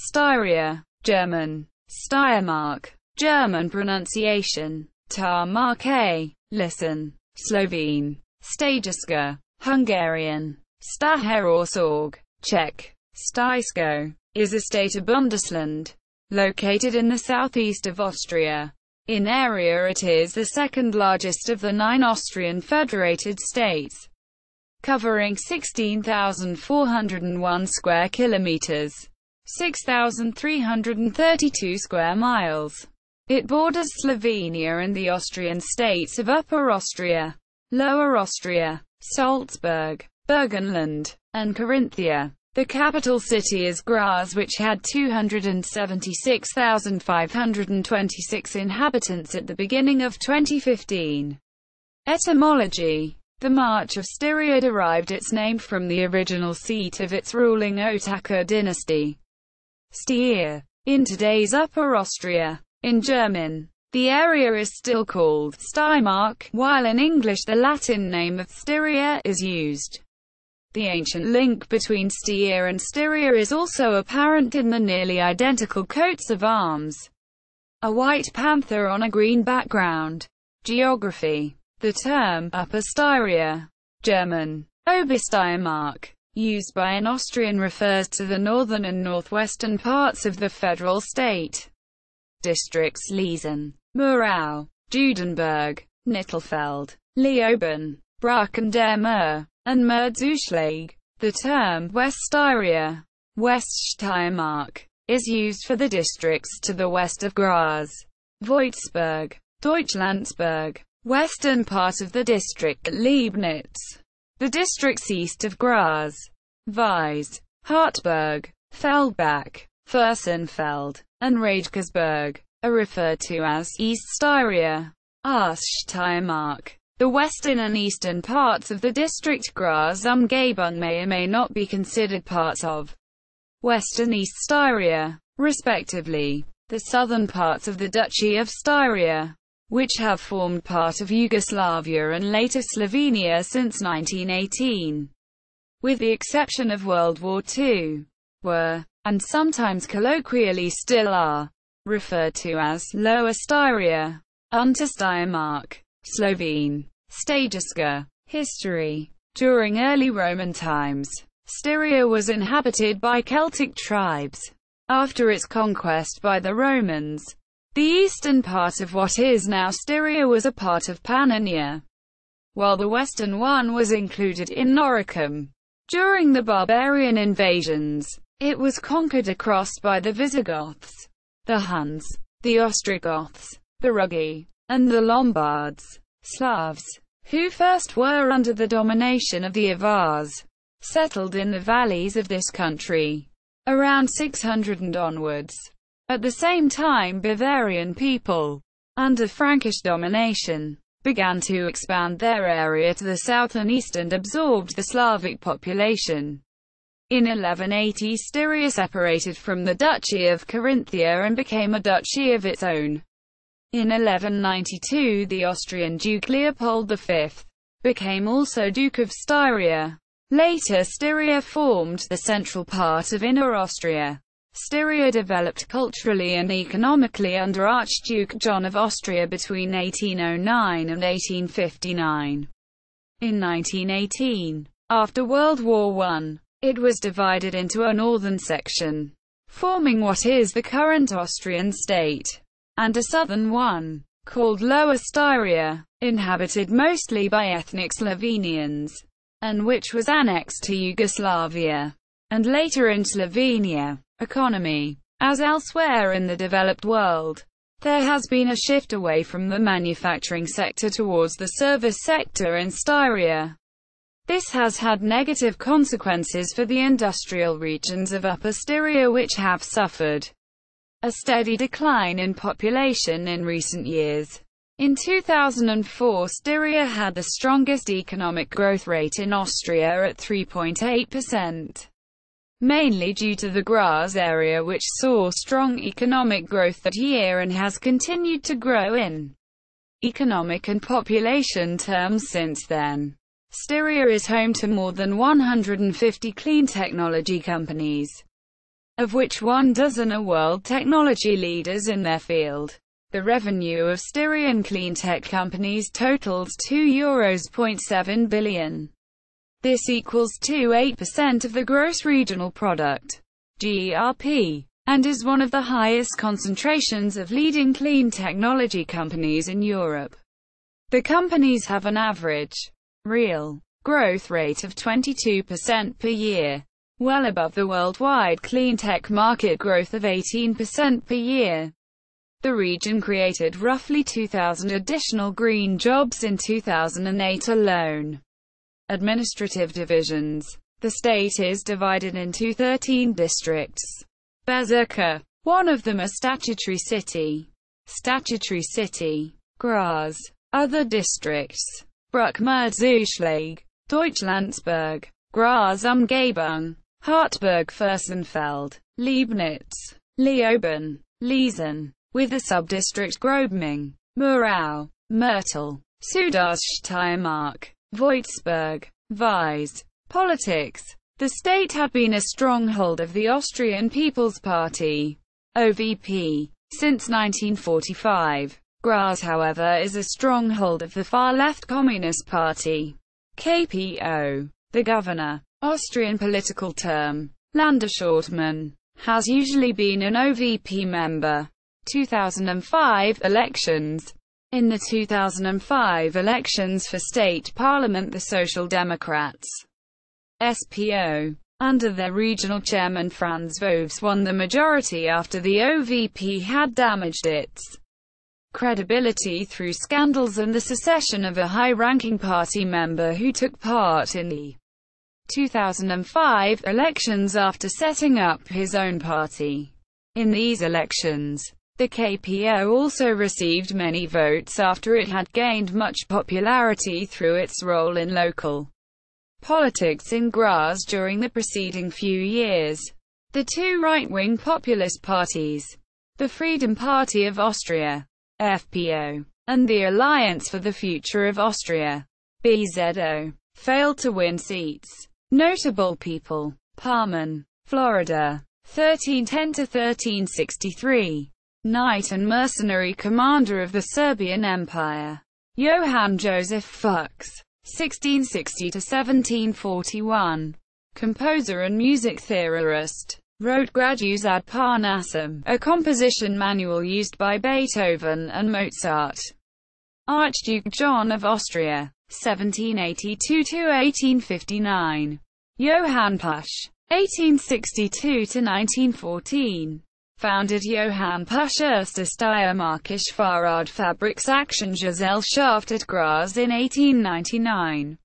Styria, German, Steiermark, German pronunciation, ťaľmark, listen, Slovene, Štajerska, Hungarian, Štajerország, Czech, Štýrsko, is a state of Bundesland, located in the southeast of Austria. In area it is the second largest of the 9 Austrian federated states, covering 16,401 square kilometers, 6,332 square miles. It borders Slovenia and the Austrian states of Upper Austria, Lower Austria, Salzburg, Burgenland, and Carinthia. The capital city is Graz, which had 276,526 inhabitants at the beginning of 2015. Etymology: the March of Styria derived its name from the original seat of its ruling ťaɪ dynasty, Styria, in today's Upper Austria. In German, the area is still called Steiermark, while in English the Latin name of Styria is used. The ancient link between Styria and Styria is also apparent in the nearly identical coats of arms, a white panther on a green background. Geography: the term Upper Styria, German Obersteiermark, used by an Austrian, refers to the northern and northwestern parts of the federal state. Districts: Liesen, Murau, Judenberg, Nittelfeld, Leoben, Brachen der Mur, and Murzuschlag. The term West Styria, West Steiermark, is used for the districts to the west of Graz, Voitsburg, Deutschlandsburg, western part of the district Leibnitz, the districts east of Graz, Wies, Hartberg, Feldbach, Fürstenfeld, and Radkersburg, are referred to as East Styria, Stäiermark. The western and eastern parts of the district Graz Umgebung may or may not be considered parts of West and East Styria, respectively. The southern parts of the Duchy of Styria, which have formed part of Yugoslavia and later Slovenia since 1918, with the exception of World War II, were, and sometimes colloquially still are, referred to as Lower Styria, Untersteiermark, Slovene, Štajerska. History: during early Roman times, Styria was inhabited by Celtic tribes. After its conquest by the Romans, the eastern part of what is now Styria was a part of Pannonia, while the western one was included in Noricum. During the barbarian invasions, it was conquered across by the Visigoths, the Huns, the Ostrogoths, the Rugi, and the Lombards. Slavs, who first were under the domination of the Avars, settled in the valleys of this country around 600 and onwards. At the same time, Bavarian people, under Frankish domination, began to expand their area to the south and east and absorbed the Slavic population. In 1180, Styria separated from the Duchy of Carinthia and became a duchy of its own. In 1192, the Austrian Duke Leopold V became also Duke of Styria. Later, Styria formed the central part of Inner Austria. Styria developed culturally and economically under Archduke John of Austria between 1809 and 1859. In 1918, after World War I, it was divided into a northern section, forming what is the current Austrian state, and a southern one, called Lower Styria, inhabited mostly by ethnic Slovenians, and which was annexed to Yugoslavia, and later in Slovenia. Economy: as elsewhere in the developed world, there has been a shift away from the manufacturing sector towards the service sector in Styria. This has had negative consequences for the industrial regions of Upper Styria, which have suffered a steady decline in population in recent years. In 2004, Styria had the strongest economic growth rate in Austria at 3.8%. Mainly due to the Graz area, which saw strong economic growth that year and has continued to grow in economic and population terms since then. Styria is home to more than 150 clean technology companies. of which 12 are world technology leaders in their field. The revenue of Styrian cleantech companies totals €2.7 billion. This equals to 8% of the gross regional product, GRP, and is one of the highest concentrations of leading clean technology companies in Europe. The companies have an average real growth rate of 22% per year, well above the worldwide clean tech market growth of 18% per year. The region created roughly 2,000 additional green jobs in 2008 alone. Administrative divisions. The state is divided into 13 districts. Bezirke. One of them a statutory city. Graz. Other districts. Bruck-Merzzuschlag. Deutschlandsberg. Graz-Umgebung. Hartberg-Fürstenfeld. Leibnitz. Leoben. Liesen. With a subdistrict Grobming. Murau. Myrtle. Steiermark. Voitsberg. Vise. Politics. The state had been a stronghold of the Austrian People's Party, OVP, since 1945. Graz, however, is a stronghold of the far-left Communist Party, KPO. The governor, Austrian political term, Landeshauptmann, has usually been an OVP member. 2005 elections. In the 2005 elections for state parliament, the Social Democrats, SPO, under their regional chairman Franz Voves, won the majority after the OVP had damaged its credibility through scandals and the secession of a high-ranking party member who took part in the 2005 elections after setting up his own party. In these elections, the KPO also received many votes after it had gained much popularity through its role in local politics in Graz during the preceding few years. The two right-wing populist parties, the Freedom Party of Austria, FPO, and the Alliance for the Future of Austria, BZO, failed to win seats. Notable people: Parman, Florida, 1310 to 1363. Knight and mercenary commander of the Serbian Empire, Johann Joseph Fuchs, 1660 to 1741. Composer and music theorist, wrote Gradues ad Parnassum, a composition manual used by Beethoven and Mozart. Archduke John of Austria, 1782 to 1859. Johann Pusch, 1862 to 1914. Founded Johann Pusch erste Steiermarkische Fahrradfabriksaktiengesellschaft at Graz in 1899.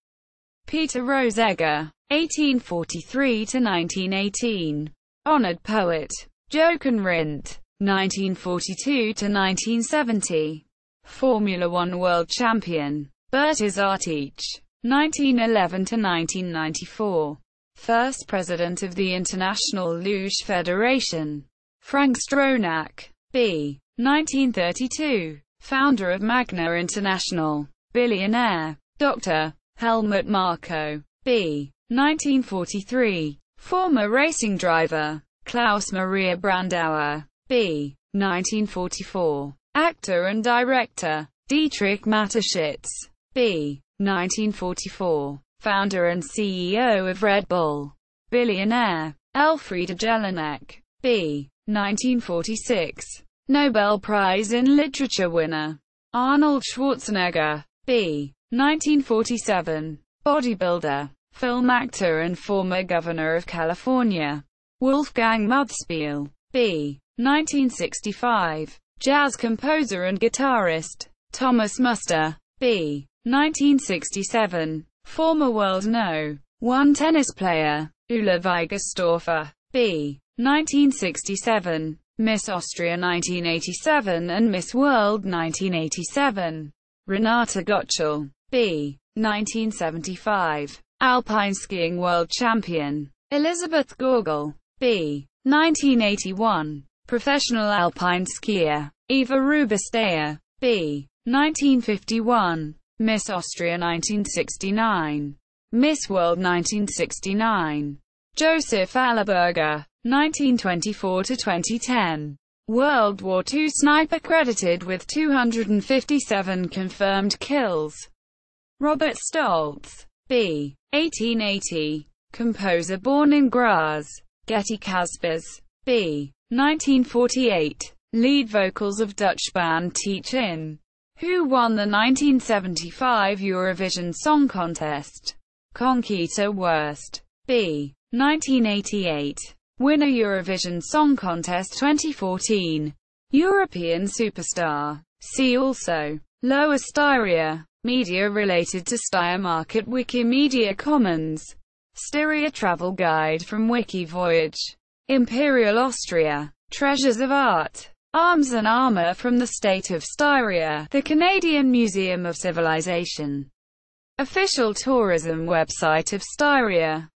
Peter Rosegger, 1843 to 1918. Honored poet, Jochen Rindt, 1942 to 1970. Formula One world champion, Bertis Artich, 1911 to 1994. First president of the International Luge Federation, Frank Stronach, b. 1932. Founder of Magna International. Billionaire, Dr. Helmut Marko, b. 1943. Former racing driver, Klaus Maria Brandauer, b. 1944. Actor and director, Dietrich Mateschitz, b. 1944. Founder and CEO of Red Bull. Billionaire, Elfriede Jelinek, b. 1946. Nobel Prize in Literature winner, Arnold Schwarzenegger, b. 1947. Bodybuilder, film actor and former governor of California, Wolfgang Muthspiel, b. 1965. Jazz composer and guitarist, Thomas Muster, b. 1967. Former World No. 1 tennis player, Ulla Weigersdorfer, b. 1967. Miss Austria 1987 and Miss World 1987. Renate Gottschall, b. 1975. Alpine skiing world champion, Elisabeth Görgel, b. 1981. Professional alpine skier, Eva Rubesteyer, b. 1951. Miss Austria 1969. Miss World 1969. Joseph Allerberger, 1924 to 2010. World War II sniper credited with 257 confirmed kills. Robert Stoltz. B. 1880. Composer born in Graz. Getty Caspers. B. 1948. Lead vocals of Dutch band Teach-In, who won the 1975 Eurovision Song Contest. Conchita Wurst. B. 1988. Winner Eurovision Song Contest 2014. European superstar. See also. Lower Styria. Media related to Steiermark at Wikimedia Commons. Styria travel guide from Wikivoyage. Imperial Austria. Treasures of art. Arms and armor from the state of Styria. The Canadian Museum of Civilization. Official tourism website of Styria.